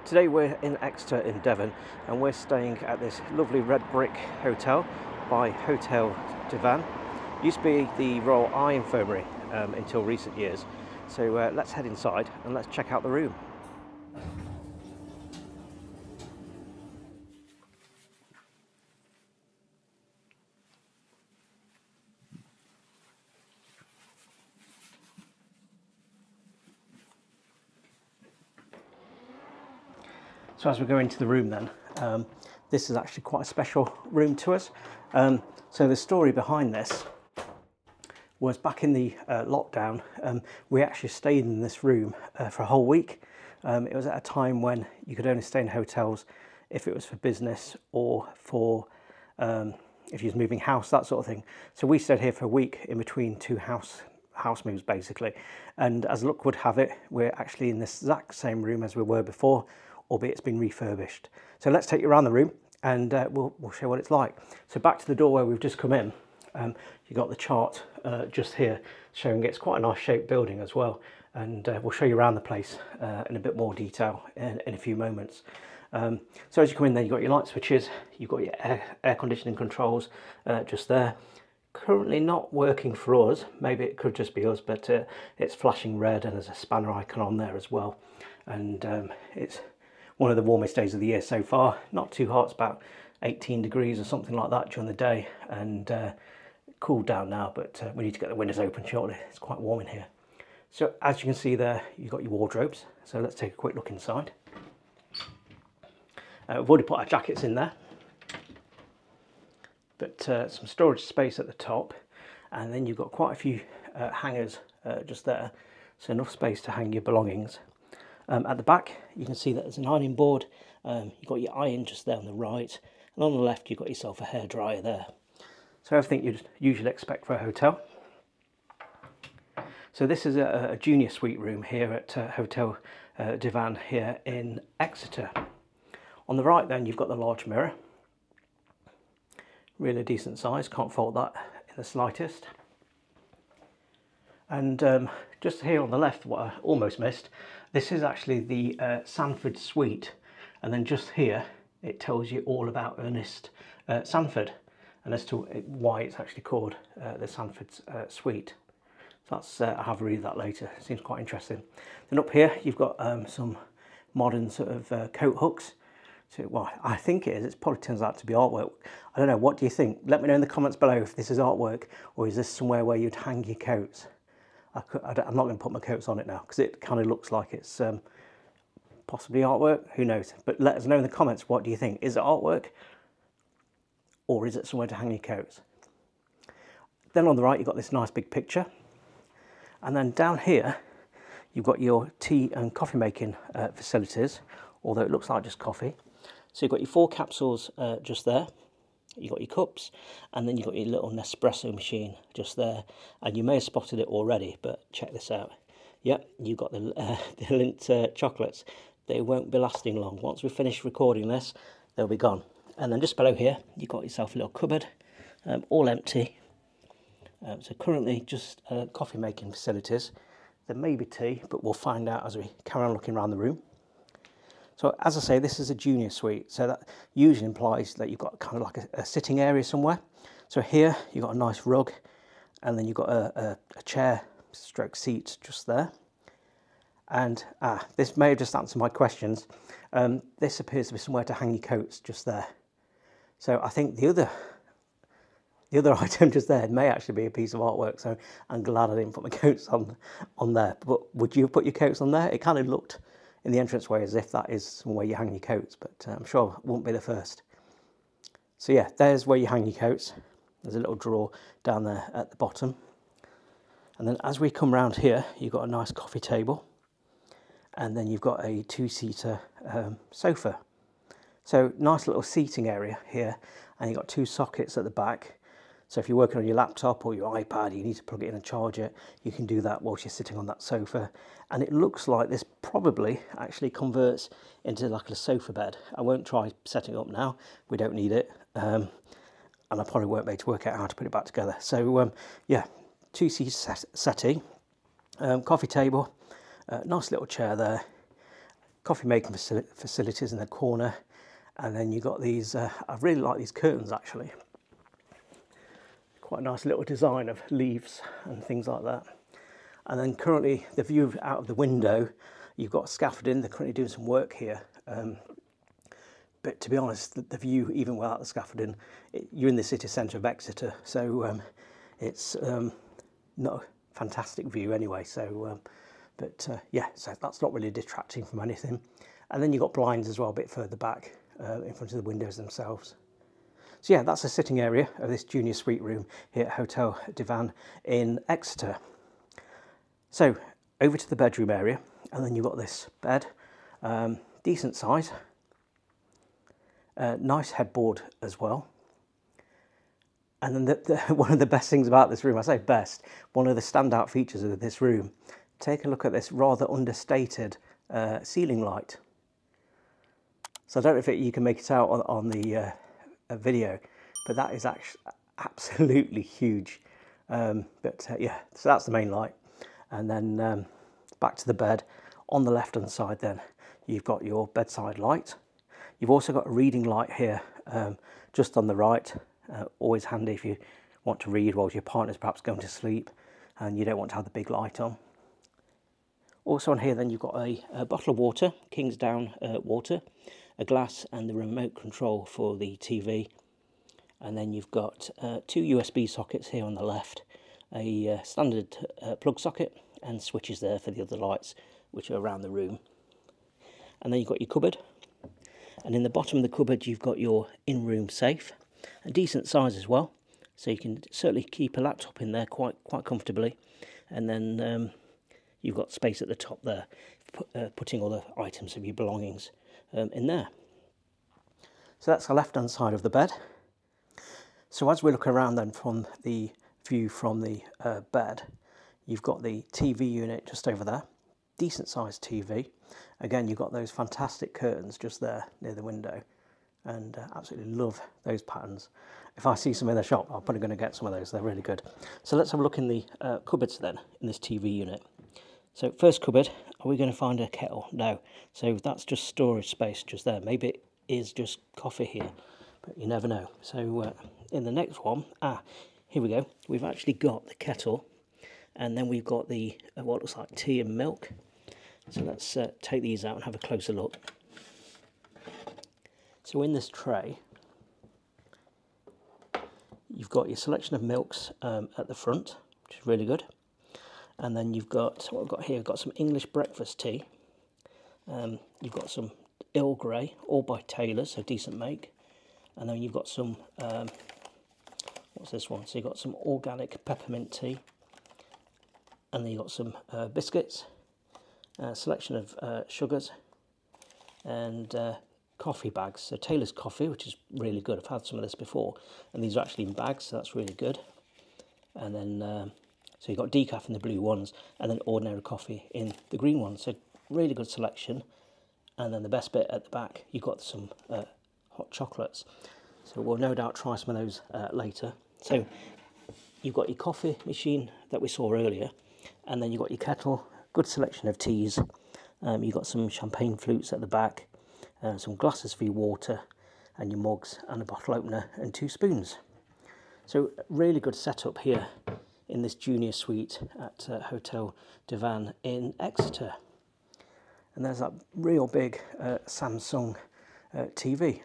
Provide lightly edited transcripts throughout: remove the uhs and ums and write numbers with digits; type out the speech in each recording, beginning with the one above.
Today we're in Exeter in Devon and we're staying at this lovely red brick hotel by Hotel Du Vin. Used to be the Royal Eye Infirmary until recent years. So let's head inside and let's check out the room. So as we go into the room then, this is actually quite a special room to us. So the story behind this was back in the lockdown, we actually stayed in this room for a whole week. It was at a time when you could only stay in hotels if it was for business or for if you was moving house, that sort of thing. So we stayed here for a week in between two house moves basically. And as luck would have it, we're actually in this exact same room as we were before, albeit it's been refurbished. So let's take you around the room and we'll show what it's like. So back to the door where we've just come in, you got the chart just here showing it's quite a nice shaped building as well. And we'll show you around the place in a bit more detail in a few moments. So as you come in there, you've got your light switches, you've got your air conditioning controls just there. Currently not working for us, maybe it could just be us, but it's flashing red and there's a spanner icon on there as well. And it's one of the warmest days of the year so far. Not too hot, it's about 18 degrees or something like that during the day, and cooled down now, but we need to get the windows open shortly. It's quite warm in here. So as you can see there, you've got your wardrobes. So let's take a quick look inside. We've already put our jackets in there, but some storage space at the top, and then you've got quite a few hangers just there, so enough space to hang your belongings. At the back, you can see that there's an ironing board. You've got your iron just there on the right, and on the left you've got yourself a hairdryer there. So everything you'd usually expect for a hotel. So this is a junior suite room here at Hotel Du Vin here in Exeter. On the right then you've got the large mirror. Really decent size, can't fault that in the slightest. And just here on the left, what I almost missed, this is actually the Sanford suite. And then just here, it tells you all about Ernest Sanford and as to why it's actually called the Sanford suite. So that's, I'll have a read of that later, it seems quite interesting. Then up here, you've got some modern sort of coat hooks. So, well, I think it is. It probably turns out to be artwork. I don't know, what do you think? Let me know in the comments below if this is artwork or is this somewhere where you'd hang your coats. I'm not going to put my coats on it now because it kind of looks like it's possibly artwork. Who knows? But let us know in the comments, what do you think? Is it artwork or is it somewhere to hang your coats? Then on the right, you've got this nice big picture. And then down here, you've got your tea and coffee making facilities, although it looks like just coffee. So you've got your 4 capsules just there. You've got your cups, and then you've got your little Nespresso machine just there. And you may have spotted it already, but check this out. Yep, you've got the Lindt chocolates. They won't be lasting long. Once we finish recording this, they'll be gone. And then just below here, you've got yourself a little cupboard, all empty. So currently just coffee making facilities. There may be tea, but we'll find out as we carry on looking around the room. So as I say, this is a junior suite, so that usually implies that you've got kind of like a sitting area somewhere. So here you've got a nice rug, and then you've got a chair stroke seat just there. And this may have just answered my questions. This appears to be somewhere to hang your coats just there. So I think the other item just there may actually be a piece of artwork, so I'm glad I didn't put my coats on there. But would you have put your coats on there? It kind of looked in the entranceway as if that is somewhere you hang your coats, but I'm sure it won't be the first. So yeah, there's where you hang your coats. There's a little drawer down there at the bottom. And then as we come round here, you've got a nice coffee table. And then you've got a 2-seater sofa. So nice little seating area here. And you've got 2 sockets at the back. So if you're working on your laptop or your iPad, you need to plug it in and charge it, you can do that whilst you're sitting on that sofa. And it looks like this probably actually converts into like a sofa bed. I won't try setting it up now, we don't need it. And I probably won't be able to work out how to put it back together. So yeah, 2-seat settee, coffee table, nice little chair there. coffee making facilities in the corner, and then you've got these, I really like these curtains actually. Quite a nice little design of leaves and things like that. And then currently the view out of the window, you've got scaffolding. They're currently doing some work here. But to be honest, the view, even without the scaffolding, you're in the city centre of Exeter, so it's not a fantastic view anyway. So, yeah, so that's not really detracting from anything. And then you've got blinds as well, a bit further back in front of the windows themselves. So yeah, that's the sitting area of this junior suite room here at Hotel Du Vin in Exeter. So over to the bedroom area, and then you've got this bed, decent size, nice headboard as well. And then one of the best things about this room, I say best, one of the standout features of this room, take a look at this rather understated ceiling light. So I don't know if you can make it out on the video, but that is actually absolutely huge. Yeah, so that's the main light. And then back to the bed. On the left hand side then, you've got your bedside light. You've also got a reading light here, just on the right. Always handy if you want to read while your partner's perhaps going to sleep and you don't want to have the big light on. Also on here then you've got a bottle of water, Kingsdown water, a glass and the remote control for the TV. And then you've got 2 USB sockets here on the left, a standard plug socket and switches there for the other lights which are around the room. And then you've got your cupboard, and in the bottom of the cupboard you've got your in-room safe, a decent size as well, so you can certainly keep a laptop in there quite comfortably. And then you've got space at the top there, putting all the items of your belongings in there. So that's the left hand side of the bed. So as we look around then from the view from the bed, you've got the TV unit just over there, decent sized TV. Again, you've got those fantastic curtains just there near the window, and absolutely love those patterns. If I see some in the shop, I'm probably going to get some of those. They're really good. So let's have a look in the cupboards then in this TV unit. So first cupboard, are we going to find a kettle? No. So that's just storage space just there. Maybe it is just coffee here, but you never know. So in the next one, here we go. We've actually got the kettle, and then we've got the what looks like tea and milk. So let's take these out and have a closer look. So in this tray, you've got your selection of milks at the front, which is really good. And then you've got, what I've got here, I've got some English breakfast tea. You've got some Earl Grey, all by Taylor, so decent make. And then you've got some, what's this one? So you've got some organic peppermint tea. And then you've got some biscuits, selection of sugars, and coffee bags. So Taylor's coffee, which is really good. I've had some of this before, and these are actually in bags, so that's really good. And then so you've got decaf in the blue ones, and then ordinary coffee in the green ones. So really good selection. And then the best bit at the back, you've got some hot chocolates. So we'll no doubt try some of those later. So you've got your coffee machine that we saw earlier, and then you've got your kettle, good selection of teas. You've got some champagne flutes at the back, some glasses for your water, and your mugs, and a bottle opener and 2 spoons. So really good setup here in this junior suite at Hotel Du Vin in Exeter. And there's that real big Samsung TV.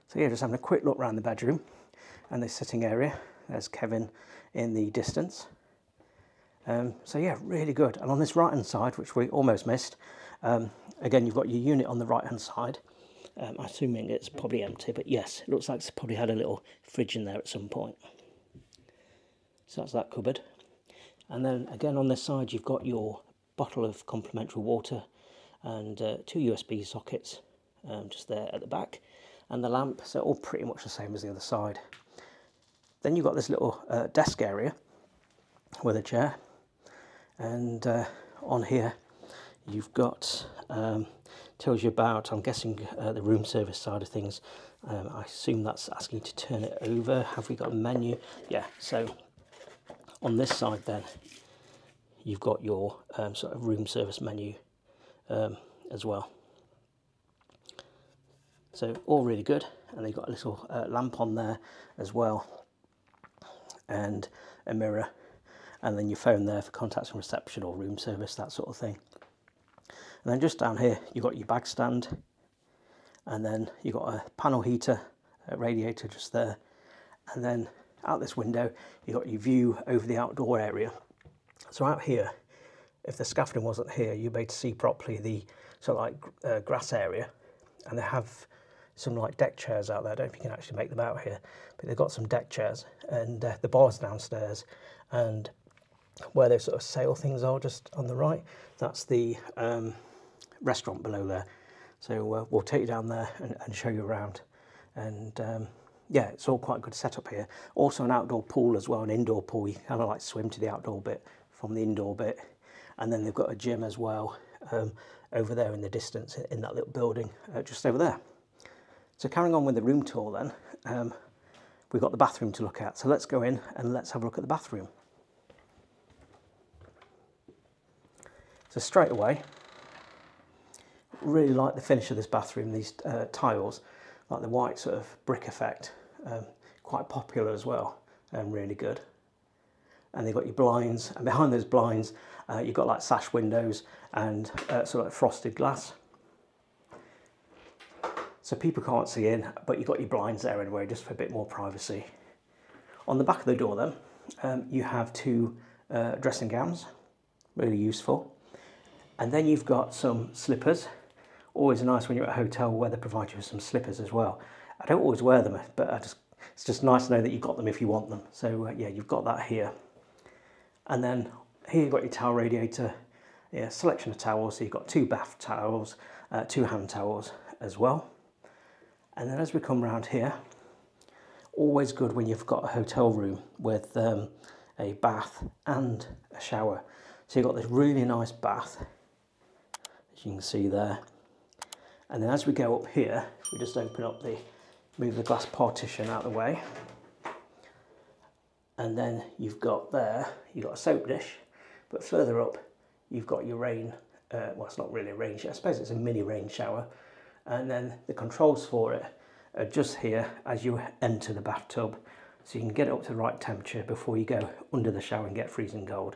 So yeah, just having a quick look around the bedroom and the sitting area. There's Kevin in the distance. So yeah, really good. And on this right hand side, which we almost missed, again you've got your unit on the right hand side. I'm assuming it's probably empty, but yes, it looks like it's probably had a little fridge in there at some point. So that's that cupboard. And then again on this side you've got your bottle of complimentary water and 2 USB sockets just there at the back, and the lamp, so all pretty much the same as the other side. Then you've got this little desk area with a chair, and on here you've got, tells you about, I'm guessing the room service side of things. I assume that's asking you to turn it over. Have we got a menu? Yeah, so on this side then you've got your sort of room service menu as well. So all really good, and they've got a little lamp on there as well, and a mirror, and then your phone there for contacts and reception or room service, that sort of thing. And then just down here you've got your bag stand, and then you've got a panel heater, a radiator just there, and then out this window you've got your view over the outdoor area. So out here, if the scaffolding wasn't here, you'd be able to see properly the sort of like grass area, and they have some like deck chairs out there. I don't know if you can actually make them out here, but they've got some deck chairs, and the bar's downstairs, and where those sort of sail things are just on the right, that's the restaurant below there. So we'll take you down there and show you around, and yeah, it's all quite a good setup here. Also an outdoor pool as well, an indoor pool. You kind of like swim to the outdoor bit from the indoor bit, and then they've got a gym as well over there in the distance in that little building just over there. So carrying on with the room tour then, we've got the bathroom to look at. So let's go in and let's have a look at the bathroom. So straight away, really like the finish of this bathroom, these tiles, like the white sort of brick effect, quite popular as well, and really good. And they've got your blinds, and behind those blinds you've got like sash windows and sort of like frosted glass. So people can't see in, but you've got your blinds there anyway, just for a bit more privacy. On the back of the door then, you have two dressing gowns, really useful. And then you've got some slippers. Always nice when you're at a hotel where they provide you with some slippers as well. I don't always wear them, but it's just nice to know that you've got them if you want them. So yeah, you've got that here. And then here you've got your towel radiator, yeah, selection of towels. So you've got two bath towels, two hand towels as well. And then as we come around here, always good when you've got a hotel room with a bath and a shower. So you've got this really nice bath, as you can see there. And then as we go up here, we just open up move the glass partition out of the way. And then you've got a soap dish, but further up, you've got your rain, well, it's not really a rain shower, I suppose it's a mini rain shower. And then the controls for it are just here as you enter the bathtub, so you can get it up to the right temperature before you go under the shower and get freezing cold.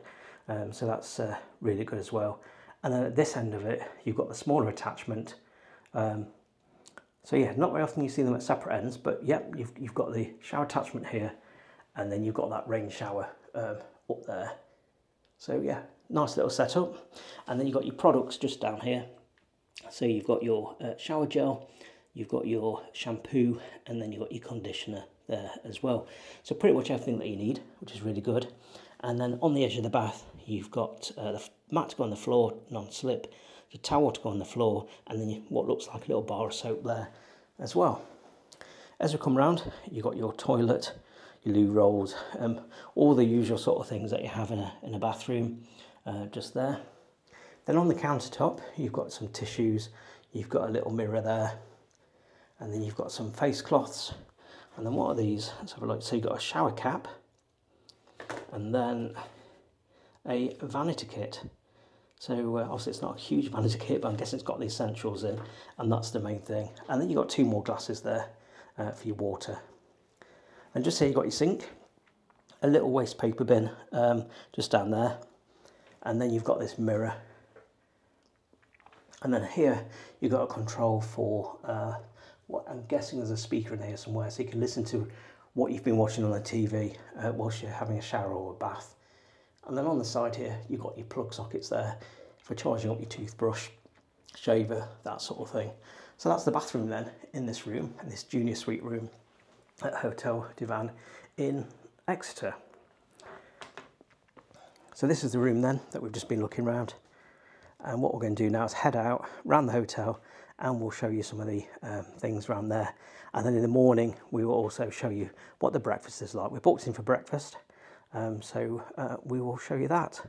So that's really good as well. And then at this end of it, you've got the smaller attachment. So yeah, not very often you see them at separate ends, but yep, you've got the shower attachment here, and then you've got that rain shower up there. So yeah, nice little setup. And then you've got your products just down here. So you've got your shower gel, you've got your shampoo, and then you've got your conditioner there as well. So pretty much everything that you need, which is really good. And then on the edge of the bath, you've got the mat to go on the floor, non-slip, the towel to go on the floor, and then what looks like a little bar of soap there as well. As we come round, you've got your toilet, your loo rolls, all the usual sort of things that you have in a bathroom, just there. Then on the countertop, you've got some tissues, you've got a little mirror there, and then you've got some face cloths. And then what are these? Let's have a look. So you've got a shower cap, and then a vanity kit. So obviously it's not a huge vanity kit, but I'm guessing it's got the essentials in, and that's the main thing. And then you've got two more glasses there for your water. And just here you've got your sink, a little waste paper bin just down there, and then you've got this mirror. And then here you've got a control for what I'm guessing there's a speaker in here somewhere, so you can listen to what you've been watching on the TV whilst you're having a shower or a bath. And then on the side here you've got your plug sockets there for charging up your toothbrush, shaver, that sort of thing. So that's the bathroom then in this room, in this junior suite room at Hotel Du Vin in Exeter. So this is the room then that we've just been looking around. And what we're going to do now is head out around the hotel, and we'll show you some of the things around there. And then in the morning we will also show you what the breakfast is like. We're booked in for breakfast, so we will show you that.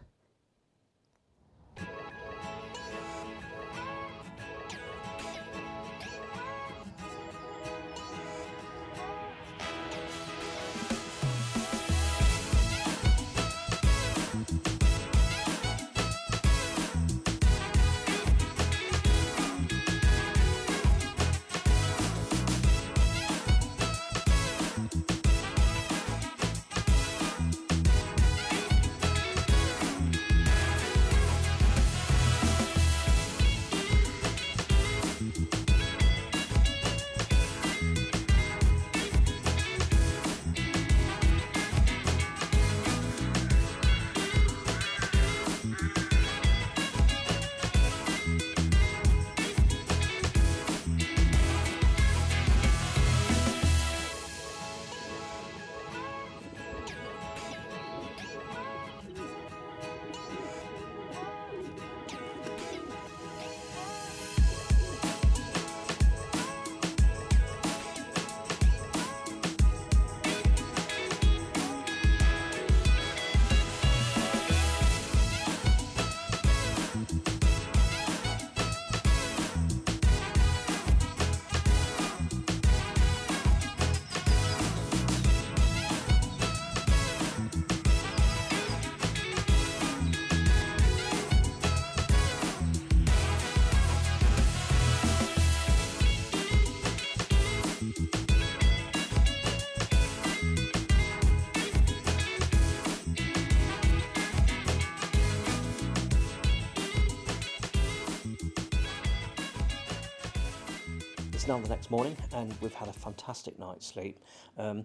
now the next morning and we've had a fantastic night's sleep. The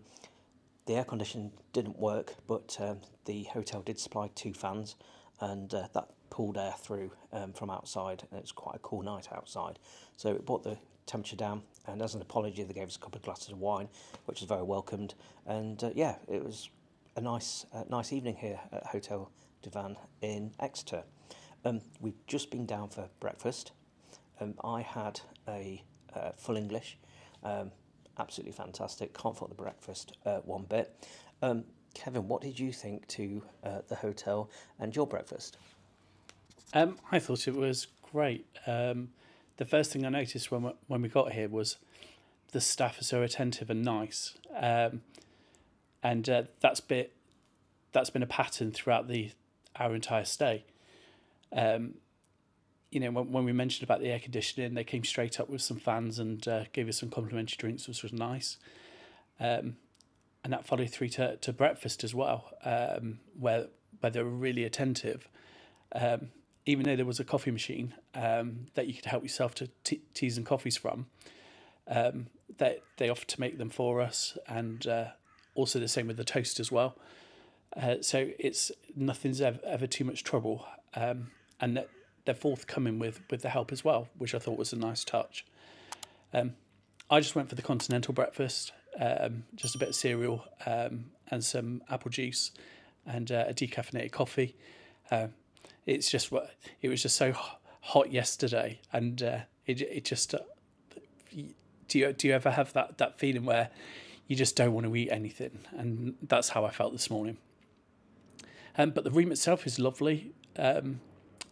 air conditioning didn't work, but the hotel did supply 2 fans, and that pulled air through from outside, and it was quite a cool night outside. So it brought the temperature down, and as an apology they gave us a couple of glasses of wine, which was very welcomed. And yeah, it was a nice evening here at Hotel Du Vin in Exeter. We've just been down for breakfast. I had a full English, absolutely fantastic, can't fault the breakfast one bit. Kevin, what did you think to the hotel and your breakfast? I thought it was great. The first thing I noticed when we got here was the staff are so attentive and nice, and that's been a pattern throughout our entire stay. You know, when we mentioned about the air conditioning, they came straight up with some fans and gave us some complimentary drinks, which was nice. And that followed through to breakfast as well, where they were really attentive. Even though there was a coffee machine that you could help yourself to teas and coffees from, they offered to make them for us, and also the same with the toast as well. So nothing's ever too much trouble, and they're forthcoming with the help as well, which I thought was a nice touch. I just went for the continental breakfast, just a bit of cereal and some apple juice and a decaffeinated coffee. It was just so hot yesterday, and it just do you ever have that feeling where you just don't want to eat anything? And that's how I felt this morning. But the room itself is lovely.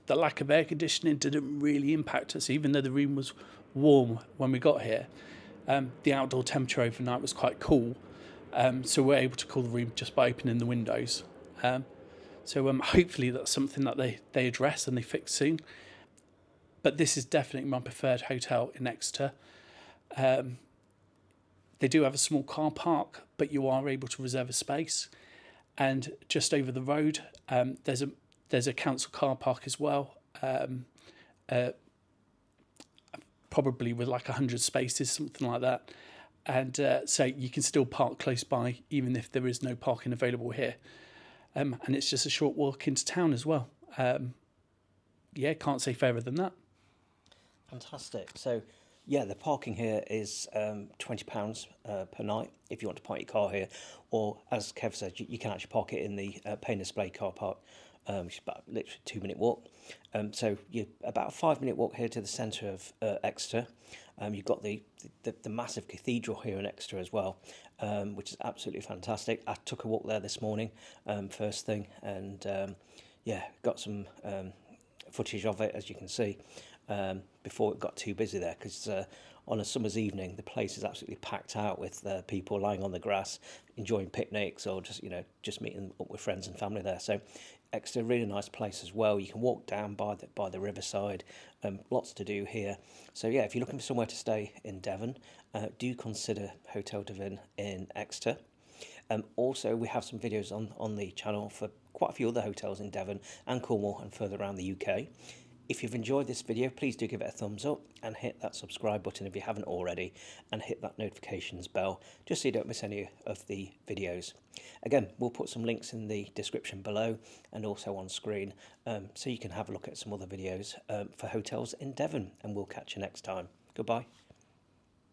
The lack of air conditioning didn't really impact us, even though the room was warm when we got here. The outdoor temperature overnight was quite cool, so we're able to cool the room just by opening the windows. So hopefully that's something that they address and they fix soon. But this is definitely my preferred hotel in Exeter. They do have a small car park, but you are able to reserve a space. And just over the road, there's a council car park as well, probably with like 100 spaces, something like that. And so you can still park close by, even if there is no parking available here. And it's just a short walk into town as well. Yeah, can't say fairer than that. Fantastic. So, yeah, the parking here is £20 per night if you want to park your car here, or as Kev said, you can actually park it in the pay and display car park, which is about literally a 2-minute walk. So you're about a 5-minute walk here to the centre of Exeter. You've got the massive cathedral here in Exeter as well, which is absolutely fantastic. I took a walk there this morning, first thing, and yeah, got some footage of it, as you can see, before it got too busy there, because on a summer's evening the place is absolutely packed out with people lying on the grass enjoying picnics, or just meeting up with friends and family there. So Exeter, really nice place as well. You can walk down by the riverside, lots to do here. So yeah, if you're looking for somewhere to stay in Devon, do consider Hotel Du Vin in Exeter. Also, we have some videos on the channel for quite a few other hotels in Devon and Cornwall and further around the UK. If you've enjoyed this video, please do give it a thumbs up and hit that subscribe button if you haven't already, and hit that notifications bell just so you don't miss any of the videos. Again, we'll put some links in the description below and also on screen, so you can have a look at some other videos for hotels in Devon, and we'll catch you next time. Goodbye.